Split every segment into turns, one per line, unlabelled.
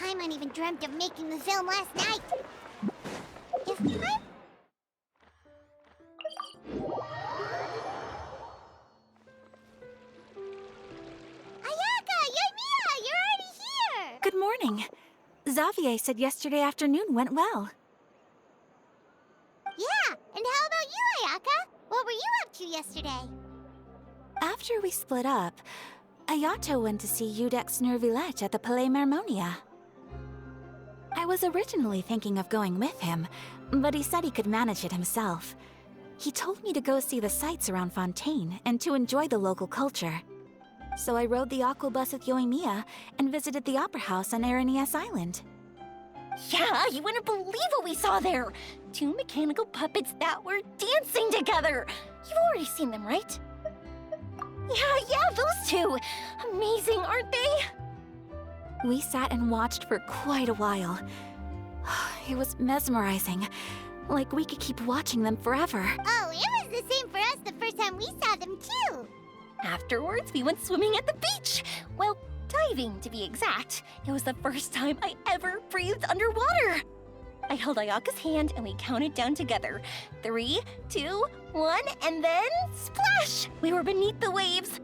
Paimon even dreamt of making the film last night. If Paimon... Ayaka! Yoimiya! You're already here!
Good morning. Xavier said yesterday afternoon went well.
Yeah, and how about you, Ayaka? What were you up to yesterday?
After we split up, Ayato went to see Udex Nervillette at the Palais Mermonia. I was originally thinking of going with him, but he said he could manage it himself. He told me to go see the sights around Fontaine and to enjoy the local culture. So I rode the aqua bus with Yoimiya and visited the Opera House on Aranias Island.
Yeah, you wouldn't believe what we saw there! 2 mechanical puppets that were dancing together! You've already seen them, right? Yeah, those two! Amazing, aren't they?
We sat and watched for quite a while. It was mesmerizing. Like we could keep watching them forever.
Oh, it was the same for us the first time we saw them, too!
Afterwards, we went swimming at the beach! Well, diving, to be exact. It was the first time I ever breathed underwater! I held Ayaka's hand and we counted down together. 3, 2, 1, and then splash! We were beneath the waves.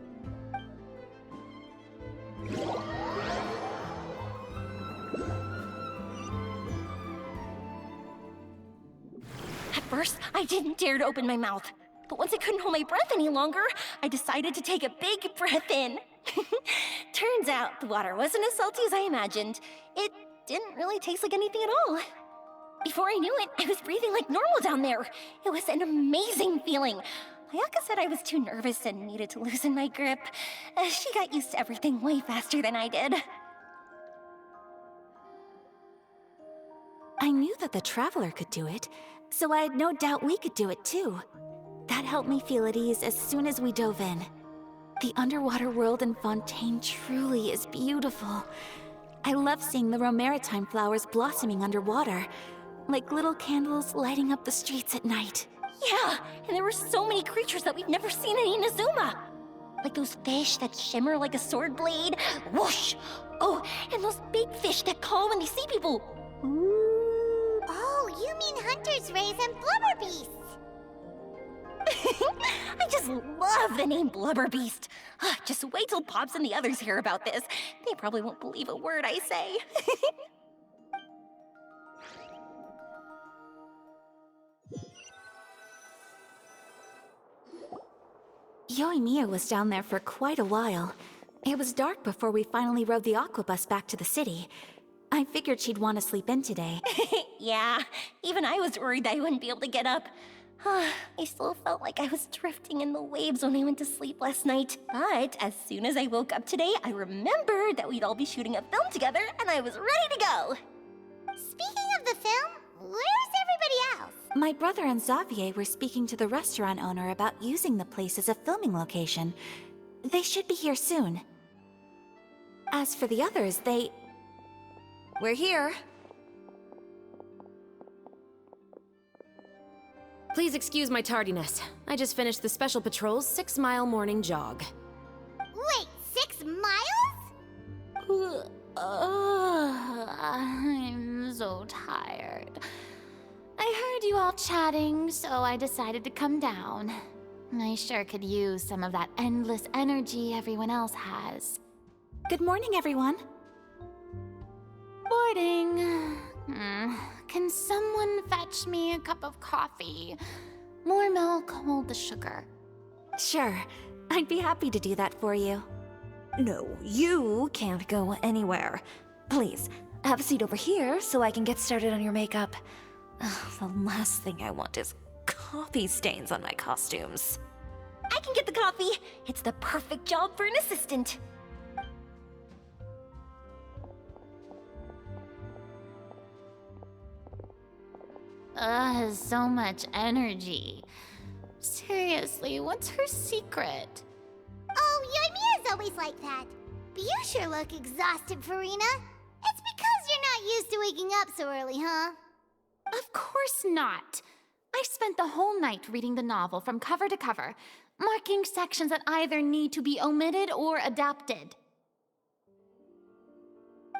At first, I didn't dare to open my mouth. But once I couldn't hold my breath any longer, I decided to take a big breath in. Turns out the water wasn't as salty as I imagined. It didn't really taste like anything at all. Before I knew it, I was breathing like normal down there. It was an amazing feeling. Ayaka said I was too nervous and needed to loosen my grip. She got used to everything way faster than I did.
I knew that the Traveler could do it, so I had no doubt we could do it too. That helped me feel at ease as soon as we dove in. The underwater world in Fontaine truly is beautiful. I love seeing the Romaritime flowers blossoming underwater, like little candles lighting up the streets at night.
Yeah, and there were so many creatures that we've never seen in Inazuma. Like those fish that shimmer like a sword blade. Whoosh! Oh, and those big fish that call when they see people. Ooh.
Oh, you mean Hunter's Rays and Blubber Beasts!
I just love the name Blubber Beast. Just wait till Pops and the others hear about this. They probably won't believe a word I say.
Yoimiya was down there for quite a while. It was dark before we finally rode the aqua bus back to the city. I figured she'd want to sleep in today.
Yeah, even I was worried that I wouldn't be able to get up. I still felt like I was drifting in the waves when I went to sleep last night. But as soon as I woke up today, I remembered that we'd all be shooting a film together, and I was ready to go.
Speaking of the film, where's everybody else?
My brother and Xavier were speaking to the restaurant owner about using the place as a filming location. They should be here soon. As for the others, We're here.
Please excuse my tardiness. I just finished the Special Patrol's 6-mile morning jog.
Wait, 6 miles?
I'm so tired. I heard you all chatting, so I decided to come down. I sure could use some of that endless energy everyone else has.
Good morning, everyone.
Morning. Can someone fetch me a cup of coffee? More milk, hold the sugar.
Sure, I'd be happy to do that for you.
No, you can't go anywhere. Please, have a seat over here so I can get started on your makeup. The last thing I want is coffee stains on my costumes.
I can get the coffee. It's the perfect job for an assistant.
So much energy. Seriously, what's her secret?
Oh, Yoimiya's always like that. But you sure look exhausted, Farina. It's because you're not used to waking up so early, huh?
Of course not. I spent the whole night reading the novel from cover to cover, marking sections that either need to be omitted or adapted.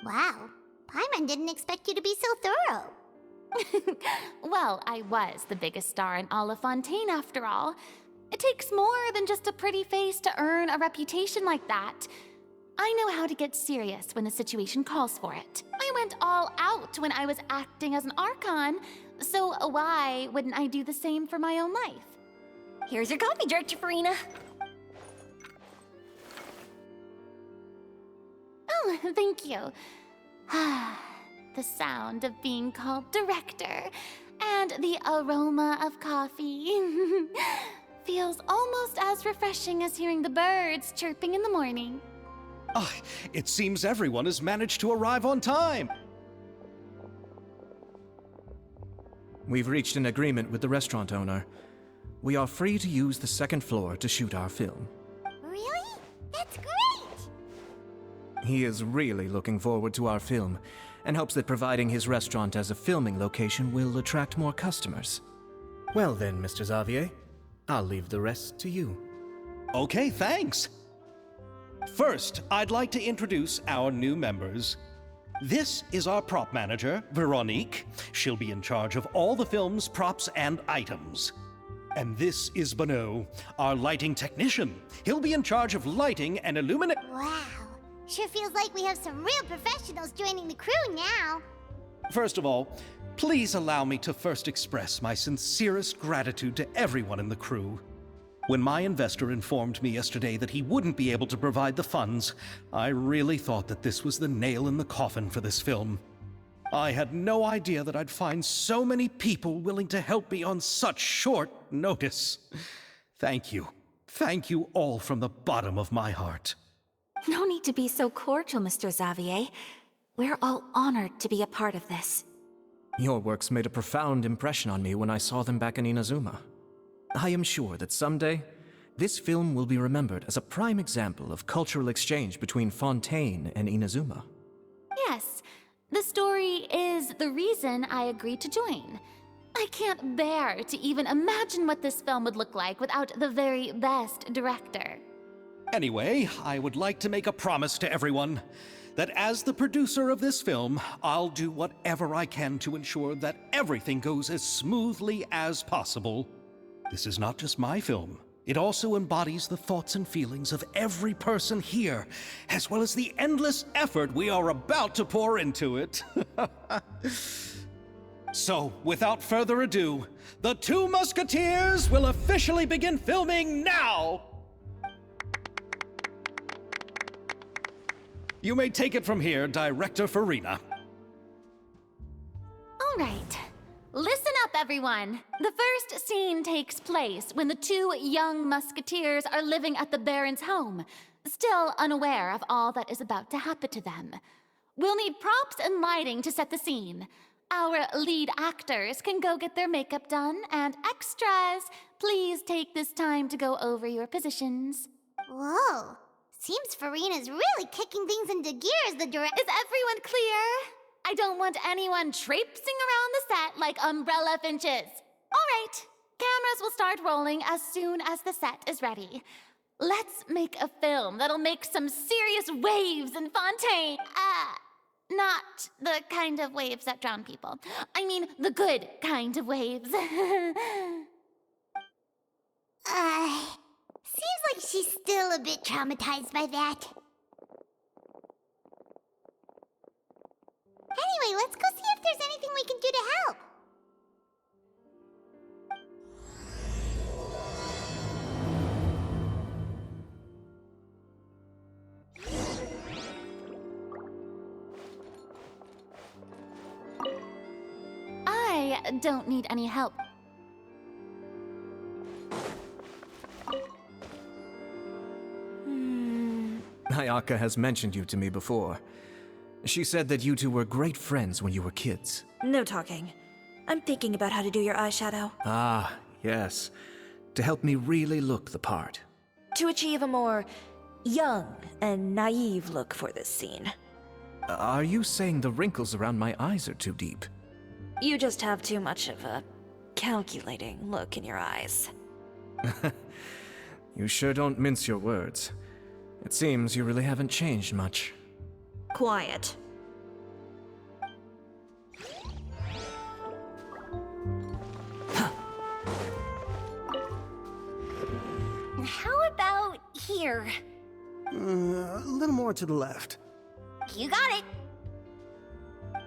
Wow. Paimon didn't expect you to be so thorough.
Well, I was the biggest star in all of Fontaine after all. It takes more than just a pretty face to earn a reputation like that. I know how to get serious when the situation calls for it. I went all out when I was acting as an Archon, so why wouldn't I do the same for my own life?
Here's your coffee, Director Farina.
Oh, thank you. The sound of being called director and the aroma of coffee feels almost as refreshing as hearing the birds chirping in the morning.
Ah, it seems everyone has managed to arrive on time.
We've reached an agreement with the restaurant owner. We are free to use the second floor to shoot our film.
Really? That's great!
He is really looking forward to our film and hopes that providing his restaurant as a filming location will attract more customers. Well then, Mr. Xavier, I'll leave the rest to you.
Okay, thanks. First, I'd like to introduce our new members. This is our prop manager, Veronique. She'll be in charge of all the film's props and items. And this is Bonneau, our lighting technician. He'll be in charge of lighting and illumination.
Wow. Sure feels like we have some real professionals joining the crew now.
First of all, please allow me to first express my sincerest gratitude to everyone in the crew. When my investor informed me yesterday that he wouldn't be able to provide the funds, I really thought that this was the nail in the coffin for this film. I had no idea that I'd find so many people willing to help me on such short notice. Thank you. Thank you all from the bottom of my heart.
No need to be so cordial, Mr. Xavier. We're all honored to be a part of this.
Your works made a profound impression on me when I saw them back in Inazuma. I am sure that someday, this film will be remembered as a prime example of cultural exchange between Fontaine and Inazuma.
Yes, the story is the reason I agreed to join. I can't bear to even imagine what this film would look like without the very best director.
Anyway, I would like to make a promise to everyone that as the producer of this film, I'll do whatever I can to ensure that everything goes as smoothly as possible. This is not just my film. It also embodies the thoughts and feelings of every person here, as well as the endless effort we are about to pour into it. So, without further ado, The Two Musketeers will officially begin filming now! You may take it from here, Director Farina.
All right. Listen up, everyone. The first scene takes place when the two young musketeers are living at the Baron's home, still unaware of all that is about to happen to them. We'll need props and lighting to set the scene. Our lead actors can go get their makeup done, and extras, please take this time to go over your positions.
Whoa. Seems Farina's really kicking things into gear as the director.
Is everyone clear? I don't want anyone traipsing around the set like umbrella finches. All right, cameras will start rolling as soon as the set is ready. Let's make a film that'll make some serious waves in Fontaine. Not the kind of waves that drown people. I mean, the good kind of waves.
Seems like she's still a bit traumatized by that. Anyway, let's go see if there's anything we can do to help.
I don't need any help.
Ayaka has mentioned you to me before. She said that you two were great friends when you were kids.
No talking. I'm thinking about how to do your eyeshadow.
Ah, yes. To help me really look the part.
To achieve a more young and naive look for this scene.
Are you saying the wrinkles around my eyes are too deep?
You just have too much of a calculating look in your eyes.
You sure don't mince your words. It seems you really haven't changed much.
Quiet.
How about here?
A little more to the left.
You got it.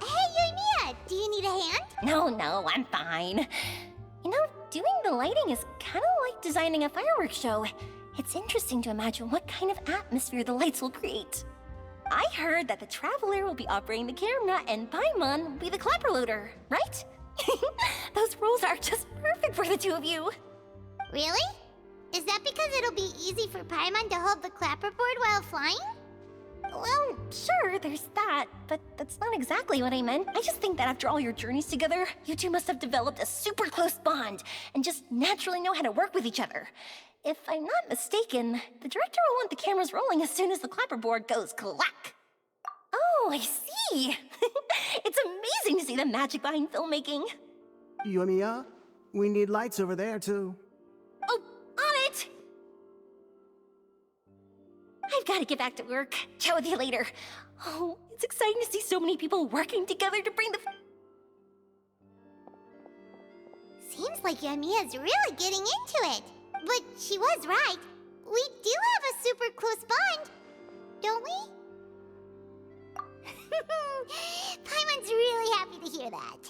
Hey, Yoimiya, do you need a hand?
No, I'm fine. You know, doing the lighting is kind of like designing a fireworks show. It's interesting to imagine what kind of atmosphere the lights will create. I heard that the Traveler will be operating the camera and Paimon will be the clapper loader, right? Those roles are just perfect for the two of you.
Really? Is that because it'll be easy for Paimon to hold the clapperboard while flying?
Well, sure, there's that, but that's not exactly what I meant. I just think that after all your journeys together, you two must have developed a super close bond and just naturally know how to work with each other. If I'm not mistaken, the director will want the cameras rolling as soon as the clapperboard goes clack. Oh, I see. It's amazing to see the magic behind filmmaking.
Yoimiya, we need lights over there, too.
Oh, on it! I've got to get back to work. Chat with you later. Oh, it's exciting to see so many people working together to bring the...
Seems like Yoimiya's really getting into it. But she was right. We do have a super close bond, don't we? Paimon's really happy to hear that.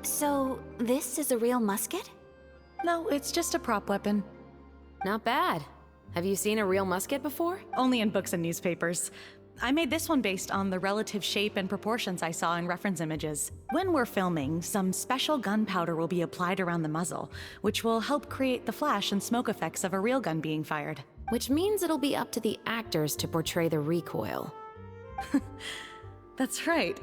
So, this is a real musket?
No, it's just a prop weapon.
Not bad. Have you seen a real musket before?
Only in books and newspapers. I made this one based on the relative shape and proportions I saw in reference images. When we're filming, some special gunpowder will be applied around the muzzle, which will help create the flash and smoke effects of a real gun being fired.
Which means it'll be up to the actors to portray the recoil.
That's right.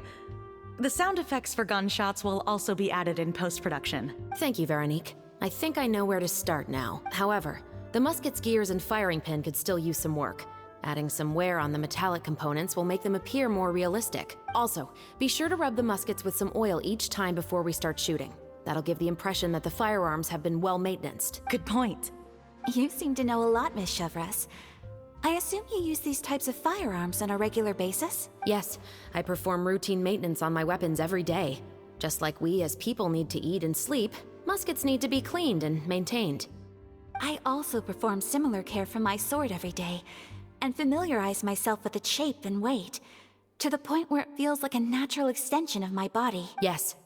The sound effects for gunshots will also be added in post-production.
Thank you, Veronique. I think I know where to start now. However, the musket's gears and firing pin could still use some work. Adding some wear on the metallic components will make them appear more realistic. Also, be sure to rub the muskets with some oil each time before we start shooting. That'll give the impression that the firearms have been well maintained.
Good point.
You seem to know a lot, Miss Chevres. I assume you use these types of firearms on a regular basis?
Yes, I perform routine maintenance on my weapons every day. Just like we as people need to eat and sleep, muskets need to be cleaned and maintained.
I also perform similar care for my sword every day, and familiarize myself with its shape and weight, to the point where it feels like a natural extension of my body.
Yes.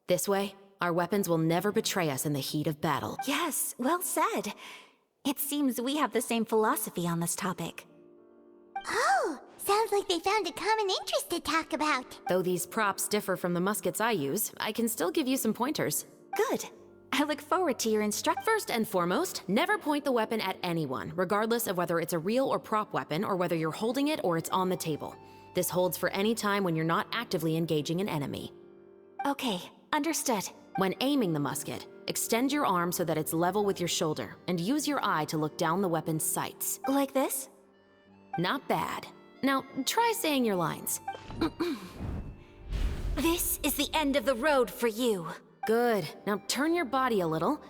This way, our weapons will never betray us in the heat of battle.
Yes, well said. It seems we have the same philosophy on this topic.
Oh, sounds like they found a common interest to talk about.
Though these props differ from the muskets I use, I can still give you some pointers.
Good. I look forward to your
First and foremost, never point the weapon at anyone, regardless of whether it's a real or prop weapon or whether you're holding it or it's on the table. This holds for any time when you're not actively engaging an enemy.
Okay, understood.
When aiming the musket, extend your arm so that it's level with your shoulder, and use your eye to look down the weapon's sights.
Like this?
Not bad. Now, try saying your lines.
This is the end of the road for you.
Good. Now turn your body a little.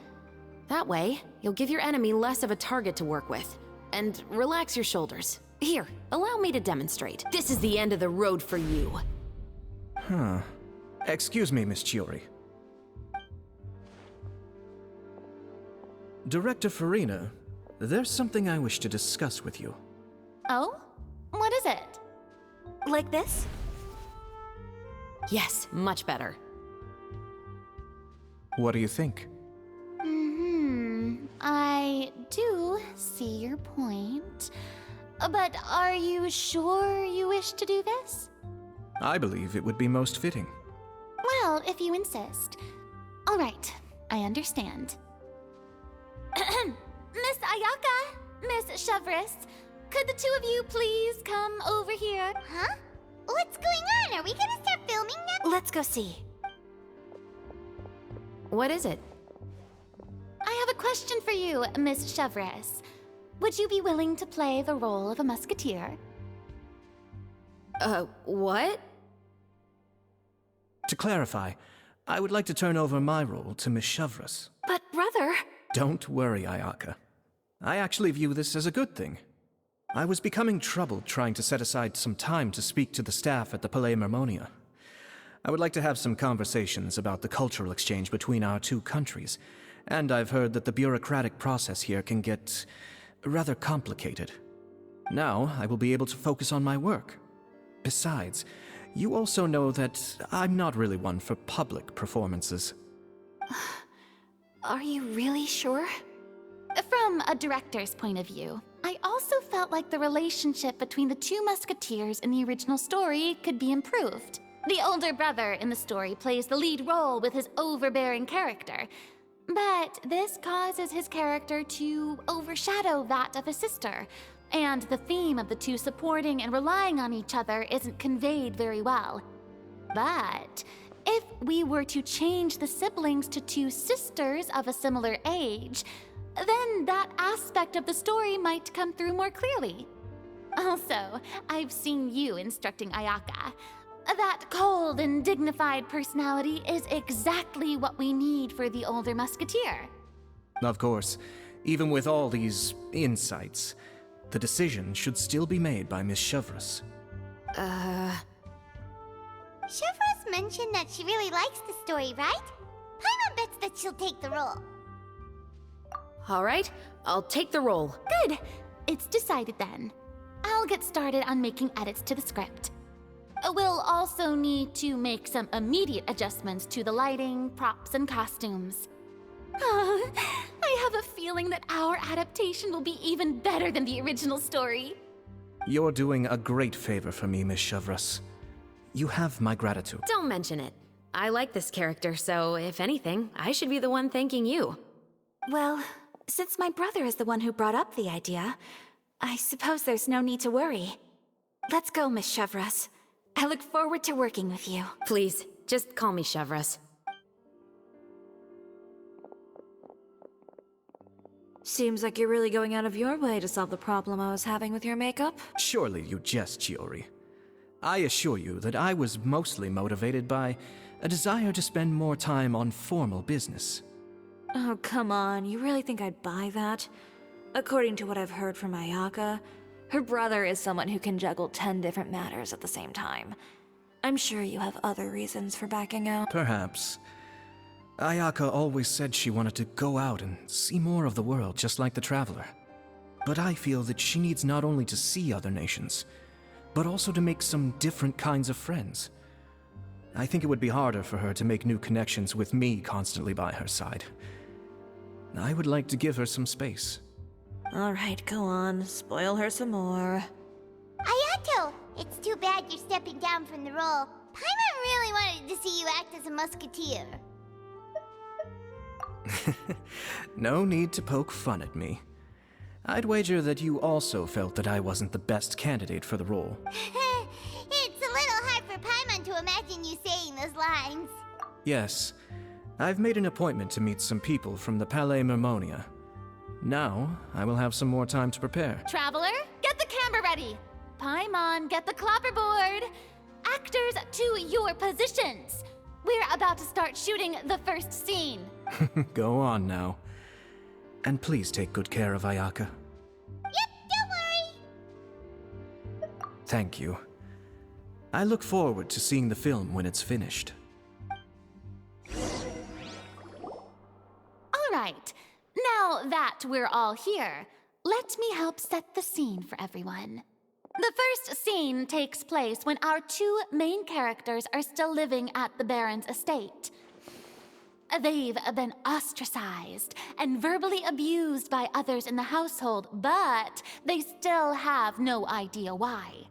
That way, you'll give your enemy less of a target to work with. And relax your shoulders. Here, allow me to demonstrate. This is the end of the road for you.
Huh. Excuse me, Miss Chiori. Director Farina, there's something I wish to discuss with you.
Oh? What is it?
Like this?
Yes, much better.
What do you think?
I do see your point. But are you sure you wish to do this?
I believe it would be most fitting.
Well, if you insist. All right, I understand. Miss Ayaka, Miss Chevres, could the two of you please come over here?
Huh? What's going on? Are we gonna start filming now?
Let's go see.
What is it?
I have a question for you, Miss Chevres. Would you be willing to play the role of a musketeer?
What?
To clarify, I would like to turn over my role to Miss Chevres.
But brother...
Don't worry, Ayaka. I actually view this as a good thing. I was becoming troubled trying to set aside some time to speak to the staff at the Palais Mermonia. I would like to have some conversations about the cultural exchange between our two countries, and I've heard that the bureaucratic process here can get rather complicated. Now, I will be able to focus on my work. Besides, you also know that I'm not really one for public performances.
Are you really sure? From a director's point of view, I also felt like the relationship between the two musketeers in the original story could be improved. The older brother in the story plays the lead role with his overbearing character, but this causes his character to overshadow that of his sister, and the theme of the two supporting and relying on each other isn't conveyed very well. But if we were to change the siblings to two sisters of a similar age, then that aspect of the story might come through more clearly. Also, I've seen you instructing Ayaka. That cold and dignified personality is exactly what we need for the older musketeer.
Of course, even with all these insights, the decision should still be made by Miss Chevreuse.
Chevreuse mentioned that she really likes the story, right? Paimon bets that she'll take the role.
All right, I'll take the role.
Good. It's decided then. I'll get started on making edits to the script. We'll also need to make some immediate adjustments to the lighting, props, and costumes. I have a feeling that our adaptation will be even better than the original story.
You're doing a great favor for me, Miss Chevreuse. You have my gratitude.
Don't mention it. I like this character, so if anything, I should be the one thanking you.
Well, since my brother is the one who brought up the idea, I suppose there's no need to worry. Let's go, Miss Chevreuse. I look forward to working with you.
Please, just call me Chevreuse.
Seems like you're really going out of your way to solve the problem I was having with your makeup.
Surely you jest, Chiori. I assure you that I was mostly motivated by a desire to spend more time on formal business.
Oh, come on. You really think I'd buy that? According to what I've heard from Ayaka, her brother is someone who can juggle 10 different matters at the same time. I'm sure you have other reasons for backing out.
Perhaps. Ayaka always said she wanted to go out and see more of the world, just like the Traveler. But I feel that she needs not only to see other nations, but also to make some different kinds of friends. I think it would be harder for her to make new connections with me constantly by her side. I would like to give her some space.
Alright, go on. Spoil her some more.
Ayato, it's too bad you're stepping down from the role. Paimon really wanted to see you act as a musketeer.
No need to poke fun at me. I'd wager that you also felt that I wasn't the best candidate for the role.
It's a little hard for Paimon to imagine you saying those lines.
Yes, I've made an appointment to meet some people from the Palais Mermonia. Now, I will have some more time to prepare.
Traveler, get the camera ready. Paimon, get the clapperboard. Actors, to your positions. We're about to start shooting the first scene.
Go on now. And please take good care of Ayaka.
Yep, don't worry.
Thank you. I look forward to seeing the film when it's finished.
All right. Now that we're all here, let me help set the scene for everyone. The first scene takes place when our two main characters are still living at the Baron's estate. They've been ostracized and verbally abused by others in the household, but they still have no idea why.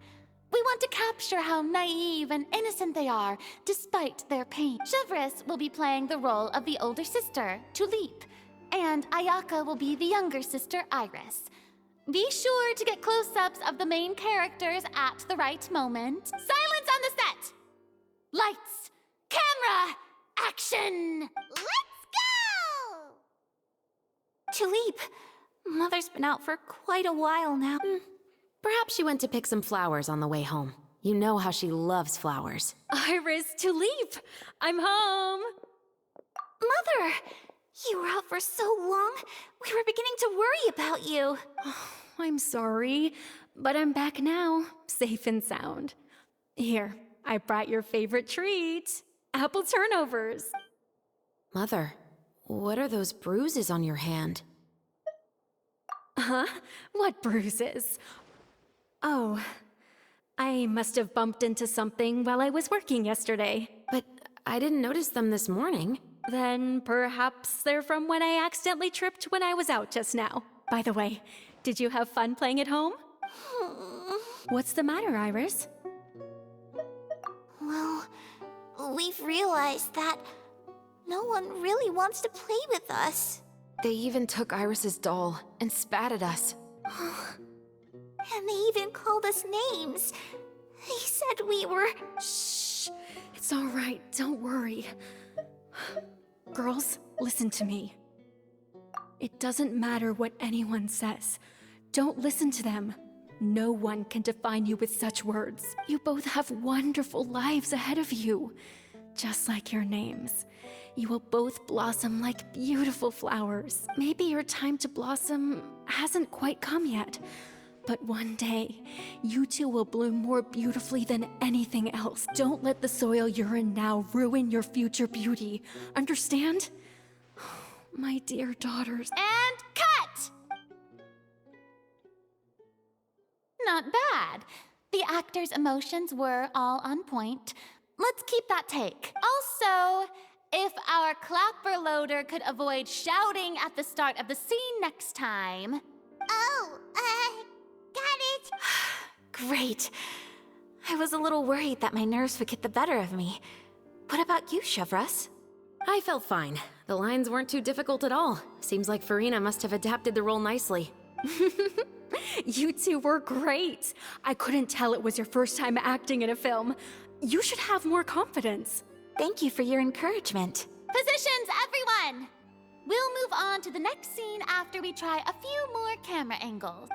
We want to capture how naive and innocent they are, despite their pain. Chevreuse will be playing the role of the older sister, Tulip, and Ayaka will be the younger sister, Iris. Be sure to get close-ups of the main characters at the right moment. Silence on the set! Lights, camera, action!
Let's go!
Tulip, Mother's been out for quite a while now.
Perhaps she went to pick some flowers on the way home. You know how she loves flowers.
Iris, Tulip, I'm home.
Mother! You were out for so long, we were beginning to worry about you.
I'm sorry.
But I'm back now, safe and sound. Here, I brought your favorite treat. Apple turnovers.
Mother, what are those bruises on your hand?
Huh? What bruises? Oh, I must have bumped into something while I was working yesterday.
But I didn't notice them this morning.
Then perhaps they're from when I accidentally tripped when I was out just now. By the way, did you have fun playing at home? What's the matter, Iris?
Well, we've realized that no one really wants to play with us.
They even took Iris's doll and spat at us.
And they even called us names. They said we were...
Shh. It's all right. Don't worry. Girls, listen to me. It doesn't matter what anyone says. Don't listen to them. No one can define you with such words. You both have wonderful lives ahead of you. Just like your names. You will both blossom like beautiful flowers. Maybe your time to blossom hasn't quite come yet. But one day, you two will bloom more beautifully than anything else. Don't let the soil you're in now ruin your future beauty. Understand? My dear daughters.
And cut! Not bad. The actor's emotions were all on point. Let's keep that take. Also, if our clapper loader could avoid shouting at the start of the scene next time.
Oh, got it.
Great. I was a little worried that my nerves would get the better of me. What about you, Chevros?
I felt fine. The lines weren't too difficult at all. Seems like Farina must have adapted the role nicely.
You two were great. I couldn't tell it was your first time acting in a film. You should have more confidence.
Thank you for your encouragement.
Positions, everyone! We'll move on to the next scene after we try a few more camera angles.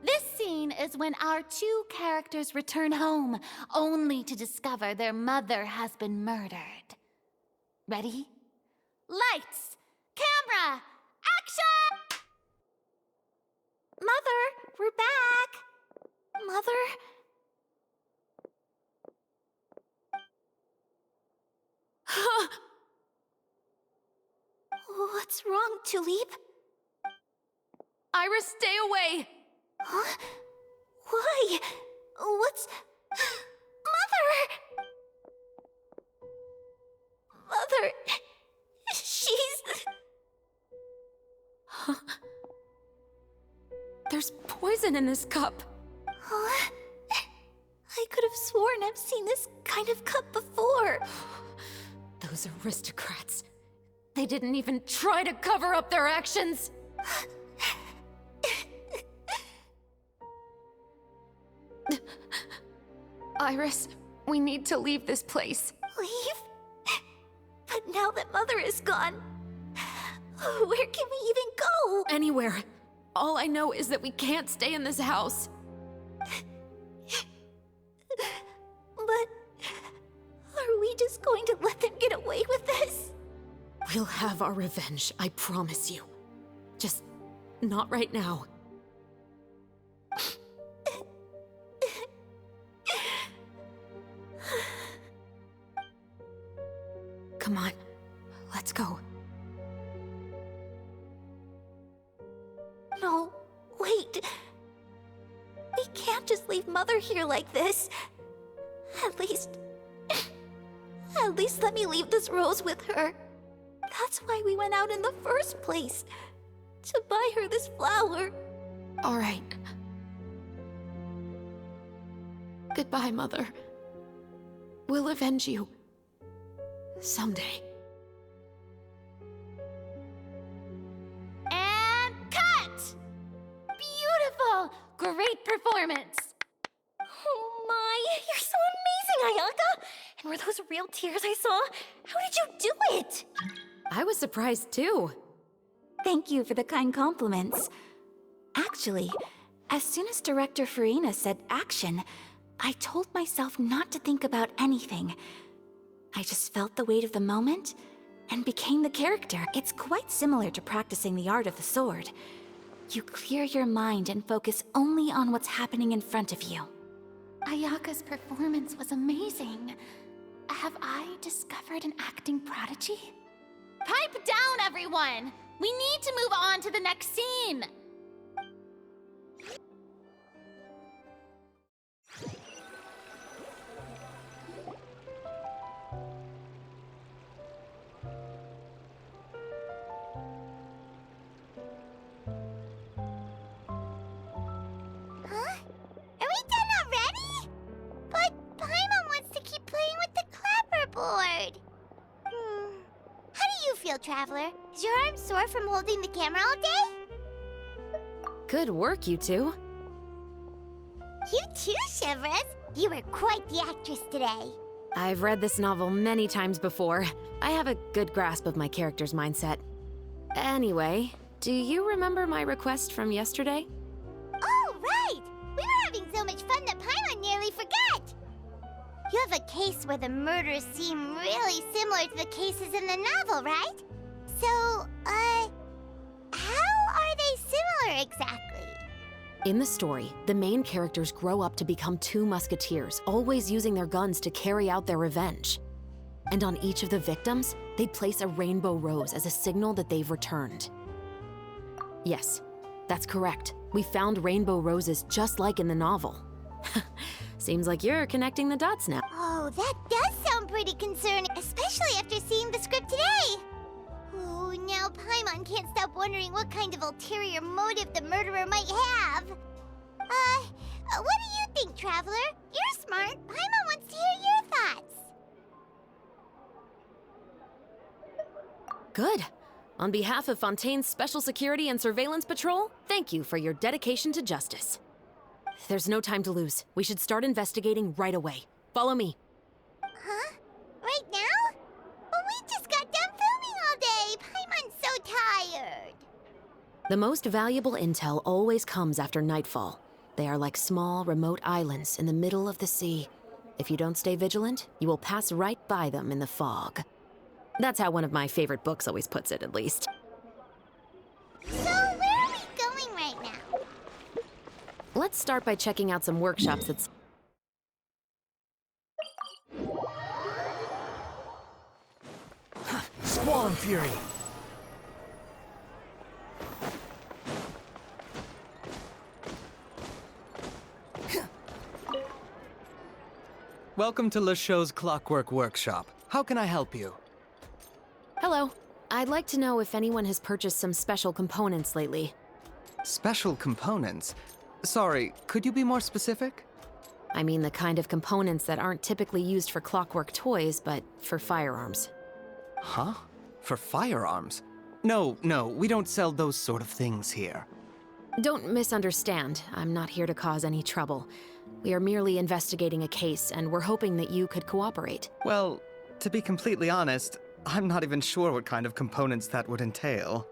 This scene is when our two characters return home, only to discover their mother has been murdered. Ready? Lights! Camera! Action!
Mother, we're back. Mother? What's wrong, Tulip?
Iris, stay away!
Huh? Why? What's... Mother! Mother... She's...
There's poison in this cup.
Huh? I could have sworn I've seen this kind of cup before.
Those aristocrats. They didn't even try to cover up their actions. Iris, we need to leave this place.
Leave? But now that Mother is gone, where can we even go?
Anywhere. All I know is that we can't stay in this house.
But are we just going to let them get away with this?
We'll have our revenge, I promise you. Just not right now. Come on, let's go.
No, wait. We can't just leave Mother here like this. At least let me leave this rose with her. That's why we went out in the first place. To buy her this flower.
All right. Goodbye, Mother. We'll avenge you. Someday.
And cut! Beautiful! Great performance! Oh my, you're so amazing, Ayaka! And were those real tears I saw? How did you do it?
I was surprised too.
Thank you for the kind compliments. Actually, as soon as Director Farina said action, I told myself not to think about anything. I just felt the weight of the moment and became the character. It's quite similar to practicing the art of the sword. You clear your mind and focus only on what's happening in front of you.
Ayaka's performance was amazing. Have I discovered an acting prodigy? Pipe down, everyone! We need to move on to the next scene!
Huh? Are we done already? But Paimon wants to keep playing with the clapperboard. How do you feel, Traveler? Is your arm sore from holding the camera all day?
Good work, you two.
You too, Shivers. You were quite the actress today.
I've read this novel many times before. I have a good grasp of my character's mindset. Anyway, do you remember my request from yesterday?
Oh, right! We were having so much fun that Paimon nearly forgot! You have a case where the murders seem really similar to the cases in the novel, right? So, how are they similar exactly?
In the story, the main characters grow up to become two musketeers, always using their guns to carry out their revenge. And on each of the victims, they place a rainbow rose as a signal that they've returned. Yes, that's correct. We found rainbow roses just like in the novel. Seems like you're connecting the dots now.
Oh, that does sound pretty concerning, especially after seeing the script today. Oh, now Paimon can't stop wondering what kind of ulterior motive the murderer might have. What do you think, Traveler? You're smart. Paimon wants to hear your thoughts.
Good. On behalf of Fontaine's Special Security and Surveillance Patrol, thank you for your dedication to justice. There's no time to lose. We should start investigating right away. Follow me.
Huh? Right now? But we just got done filming all day. Paimon's so tired.
The most valuable intel always comes after nightfall. They are like small, remote islands in the middle of the sea. If you don't stay vigilant, you will pass right by them in the fog. That's how one of my favorite books always puts it, at least.
So, where are we going right now?
Let's start by checking out some workshops that's...
Squall and Fury!
Welcome to LeChaux's Clockwork Workshop. How can I help you?
Hello. I'd like to know if anyone has purchased some special components lately.
Special components? Sorry, could you be more specific?
I mean the kind of components that aren't typically used for clockwork toys, but for firearms.
Huh? For firearms? No, we don't sell those sort of things here.
Don't misunderstand. I'm not here to cause any trouble. We are merely investigating a case, and we're hoping that you could cooperate.
Well, to be completely honest, I'm not even sure what kind of components that would entail.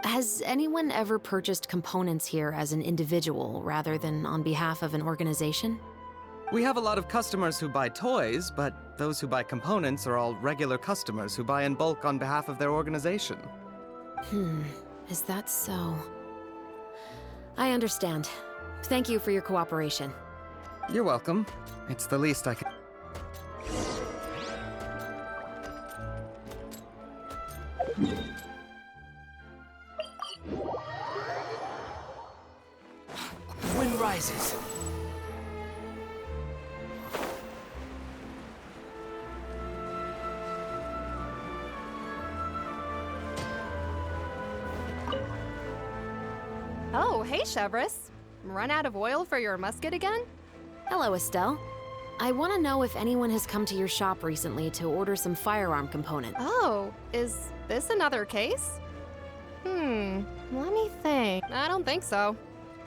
Has anyone ever purchased components here as an individual rather than on behalf of an organization?
We have a lot of customers who buy toys, but those who buy components are all regular customers who buy in bulk on behalf of their organization.
Is that so? I understand. Thank you for your cooperation.
You're welcome. It's the least I can...
Wind rises.
Oh, hey, Chevres. Run out of oil for your musket again?
Hello, Estelle. I want to know if anyone has come to your shop recently to order some firearm components.
Oh, is this another case? Let me think. I don't think so.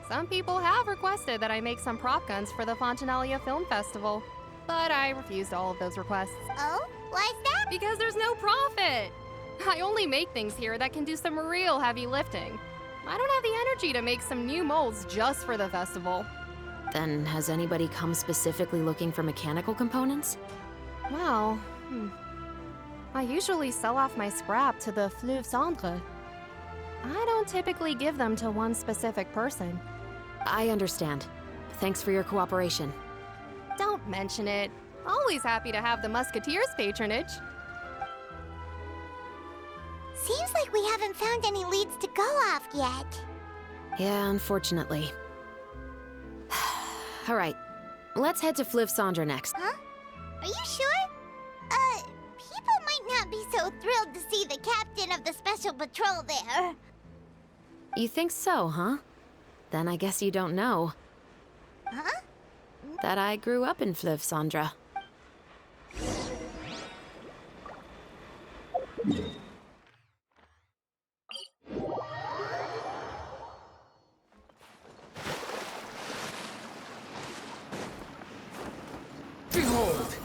Some people have requested that I make some prop guns for the Fontanalia Film Festival, but I refused all of those requests.
Oh? Why's that?
Because there's no profit! I only make things here that can do some real heavy lifting. I don't have the energy to make some new molds just for the festival.
Then has anybody come specifically looking for mechanical components?
Well, I usually sell off my scrap to the Fleuve Cendre. I don't typically give them to one specific person.
I understand. Thanks for your cooperation.
Don't mention it. Always happy to have the Musketeers' patronage.
Seems like we haven't found any leads to go off yet.
Yeah, unfortunately. All right, let's head to Fleuve Cendre next.
Huh? Are you sure? People might not be so thrilled to see the captain of the Special Patrol there.
You think so, huh? Then I guess you don't know
Huh?
that I grew up in Fleuve Cendre.
Behold!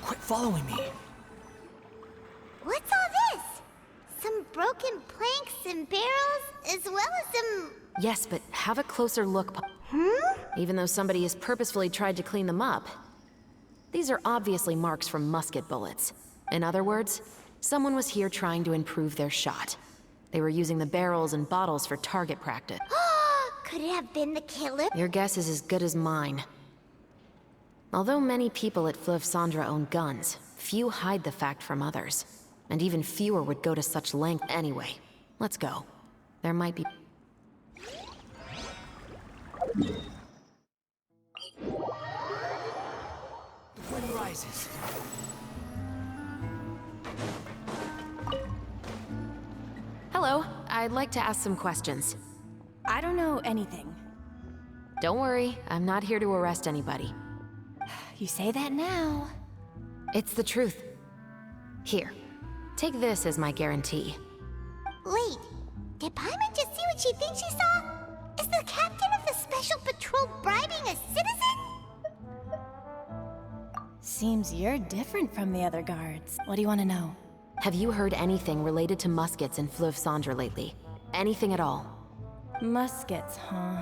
Quit following me.
What's all this? Some broken planks and barrels, as well as some...
Yes, but have a closer look. Even though somebody has purposefully tried to clean them up. These are obviously marks from musket bullets. In other words, someone was here trying to improve their shot. They were using the barrels and bottles for target practice.
Could it have been the killer?
Your guess is as good as mine. Although many people at Fleuve Cendre own guns, few hide the fact from others. And even fewer would go to such length anyway. Let's go. There might be...
The wind rises.
Hello, I'd like to ask some questions.
I don't know anything.
Don't worry, I'm not here to arrest anybody.
You say that now.
It's the truth. Here, take this as my guarantee.
Wait, did Paimon just see what she thinks she saw? Is the captain of the Special Patrol bribing a citizen?
Seems you're different from the other guards. What do you want to know?
Have you heard anything related to muskets in Fleuve Cendre lately? Anything at all?
Muskets, huh?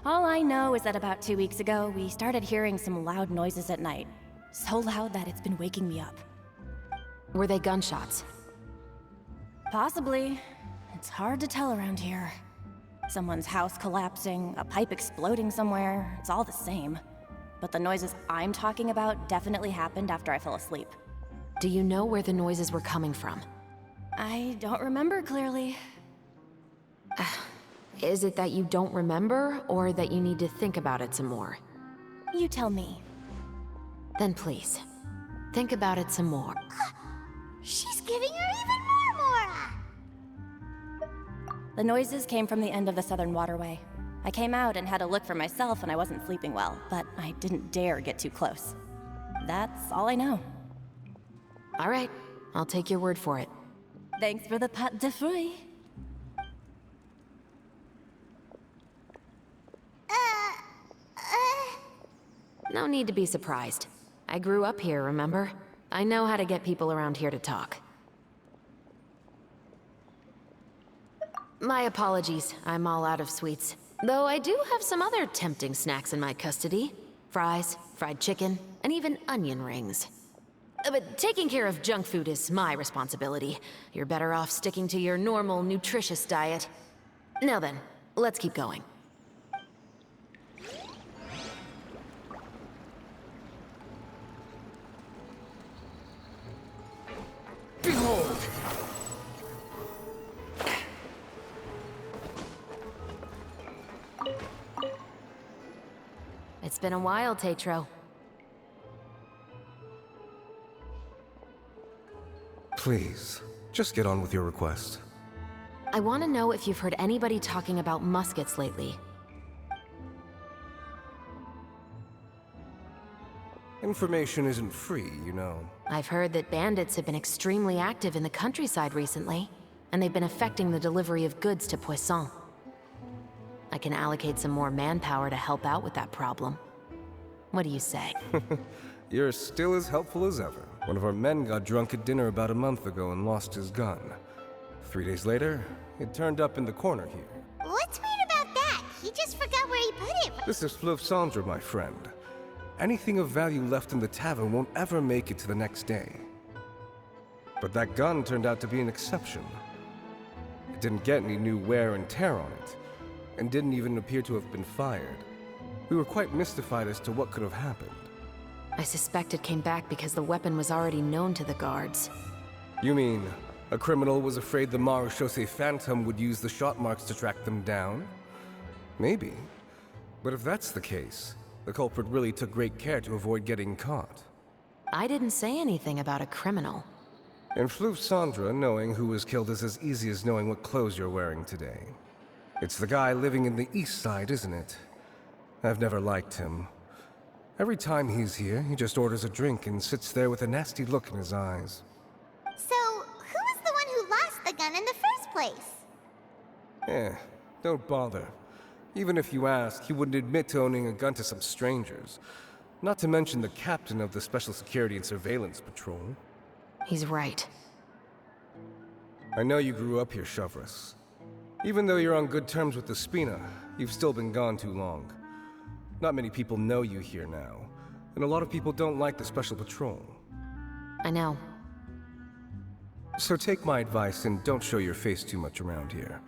All I know is that about 2 weeks ago, we started hearing some loud noises at night. So loud that it's been waking me up.
Were they gunshots?
Possibly. It's hard to tell around here. Someone's house collapsing, a pipe exploding somewhere, it's all the same. But the noises I'm talking about definitely happened after I fell asleep.
Do you know where the noises were coming from?
I don't remember clearly.
Is it that you don't remember, or that you need to think about it some more?
You tell me.
Then please, think about it some more.
She's giving her even more Mora!
The noises came from the end of the Southern Waterway. I came out and had a look for myself and I wasn't sleeping well, but I didn't dare get too close. That's all I know.
All right, I'll take your word for it.
Thanks for the pâte de fruits.
No need to be surprised. I grew up here, remember? I know how to get people around here to talk. My apologies, I'm all out of sweets. Though I do have some other tempting snacks in my custody. Fries, fried chicken, and even onion rings. But taking care of junk food is my responsibility. You're better off sticking to your normal, nutritious diet. Now then, let's keep going.
Behold!
It's been a while, Tetro.
Please, just get on with your request.
I want to know if you've heard anybody talking about muskets lately.
Information isn't free, you know.
I've heard that bandits have been extremely active in the countryside recently, and they've been affecting the delivery of goods to Poisson. I can allocate some more manpower to help out with that problem. What do you say?
You're still as helpful as ever. One of our men got drunk at dinner about a month ago and lost his gun. 3 days later, it turned up in the corner here.
What's weird about that? He just forgot where he put it.
This is Fleuve Cendre, my friend. Anything of value left in the tavern won't ever make it to the next day. But that gun turned out to be an exception. It didn't get any new wear and tear on it, and didn't even appear to have been fired. We were quite mystified as to what could have happened.
I suspect it came back because the weapon was already known to the guards.
You mean, a criminal was afraid the Marechaussee Phantom would use the shot marks to track them down? Maybe. But if that's the case, the culprit really took great care to avoid getting caught.
I didn't say anything about a criminal.
In Fleuve Cendre, knowing who was killed is as easy as knowing what clothes you're wearing today. It's the guy living in the East Side, isn't it? I've never liked him. Every time he's here, he just orders a drink and sits there with a nasty look in his eyes.
So, who was the one who lost the gun in the first place?
Don't bother. Even if you asked, he wouldn't admit to owning a gun to some strangers. Not to mention the captain of the Special Security and Surveillance Patrol.
He's right.
I know you grew up here, Chevres. Even though you're on good terms with the Spina, you've still been gone too long. Not many people know you here now, and a lot of people don't like the Special Patrol.
I know.
So take my advice and don't show your face too much around here.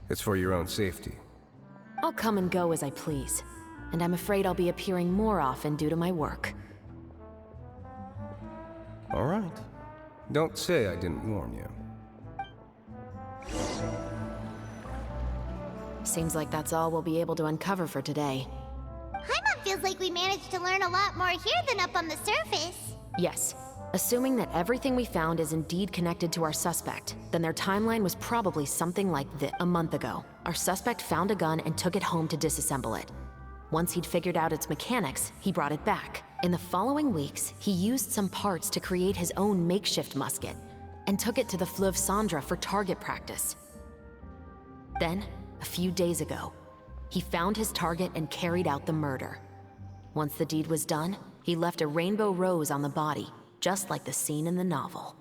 It's for your own safety.
I'll come and go as I please, and I'm afraid I'll be appearing more often due to my work.
All right. Don't say I didn't warn you.
Seems like that's all we'll be able to uncover for today.
Paimon feels like we managed to learn a lot more here than up on the surface.
Yes. Assuming that everything we found is indeed connected to our suspect, then their timeline was probably something like this. A month ago, our suspect found a gun and took it home to disassemble it. Once he'd figured out its mechanics, he brought it back. In the following weeks, he used some parts to create his own makeshift musket, and took it to the Fleuve Cendre for target practice. Then, a few days ago, he found his target and carried out the murder. Once the deed was done, he left a rainbow rose on the body, just like the scene in the novel.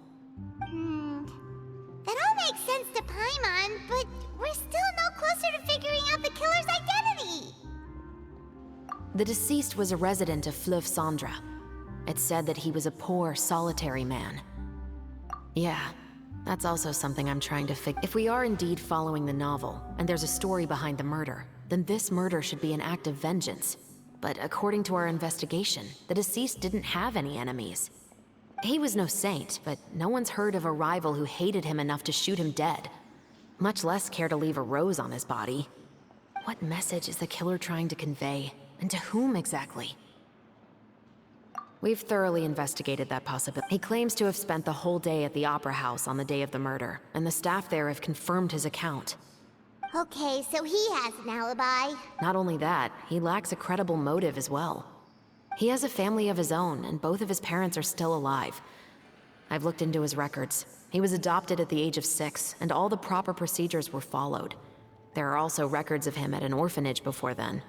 That all makes sense to Paimon, but we're still no closer to figuring out the killer's identity!
The deceased was a resident of Fleuve Cendre. It's said that he was a poor, solitary man. Yeah, that's also something I'm trying to figure. If we are indeed following the novel, and there's a story behind the murder, then this murder should be an act of vengeance. But according to our investigation, the deceased didn't have any enemies. He was no saint, but no one's heard of a rival who hated him enough to shoot him dead. Much less care to leave a rose on his body. What message is the killer trying to convey? And to whom exactly? We've thoroughly investigated that possibility. He claims to have spent the whole day at the Opera House on the day of the murder, and the staff there have confirmed his account.
Okay, so he has an alibi.
Not only that, he lacks a credible motive as well. He has a family of his own, and both of his parents are still alive. I've looked into his records. He was adopted at the age of 6, and all the proper procedures were followed. There are also records of him at an orphanage before then.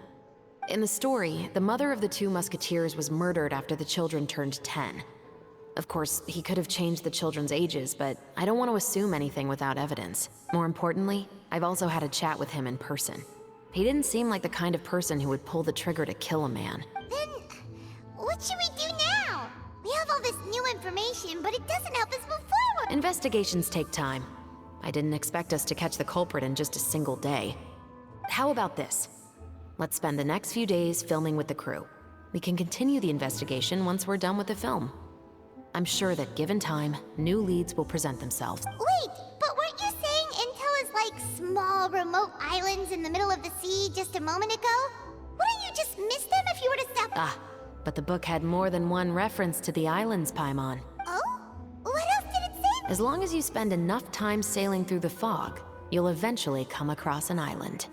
In the story, the mother of the 2 musketeers was murdered after the children turned 10. Of course, he could have changed the children's ages, but I don't want to assume anything without evidence. More importantly, I've also had a chat with him in person. He didn't seem like the kind of person who would pull the trigger to kill a man.
Then, what should we do now? We have all this new information, but it doesn't help us move forward.
Investigations take time. I didn't expect us to catch the culprit in just a single day. How about this? Let's spend the next few days filming with the crew. We can continue the investigation once we're done with the film. I'm sure that given time, new leads will present themselves.
Wait, but weren't you saying Intel is like small, remote islands in the middle of the sea just a moment ago? Wouldn't you just miss them if you were to stop?
Ah, but the book had more than one reference to the islands, Paimon.
Oh? What else did it say?
As long as you spend enough time sailing through the fog, you'll eventually come across an island.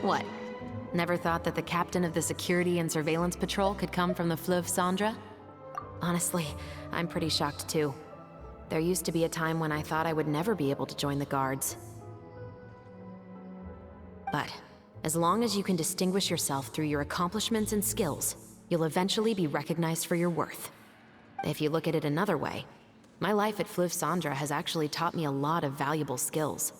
What? Never thought that the captain of the Security and Surveillance Patrol could come from the Fleuve Cendre? Honestly, I'm pretty shocked too. There used to be a time when I thought I would never be able to join the guards. But, as long as you can distinguish yourself through your accomplishments and skills, you'll eventually be recognized for your worth. If you look at it another way, my life at Fleuve Sandra has actually taught me a lot of valuable skills.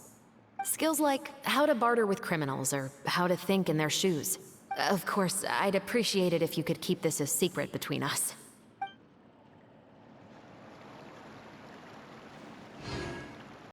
Skills like how to barter with criminals or how to think in their shoes. Of course, I'd appreciate it if you could keep this a secret between us.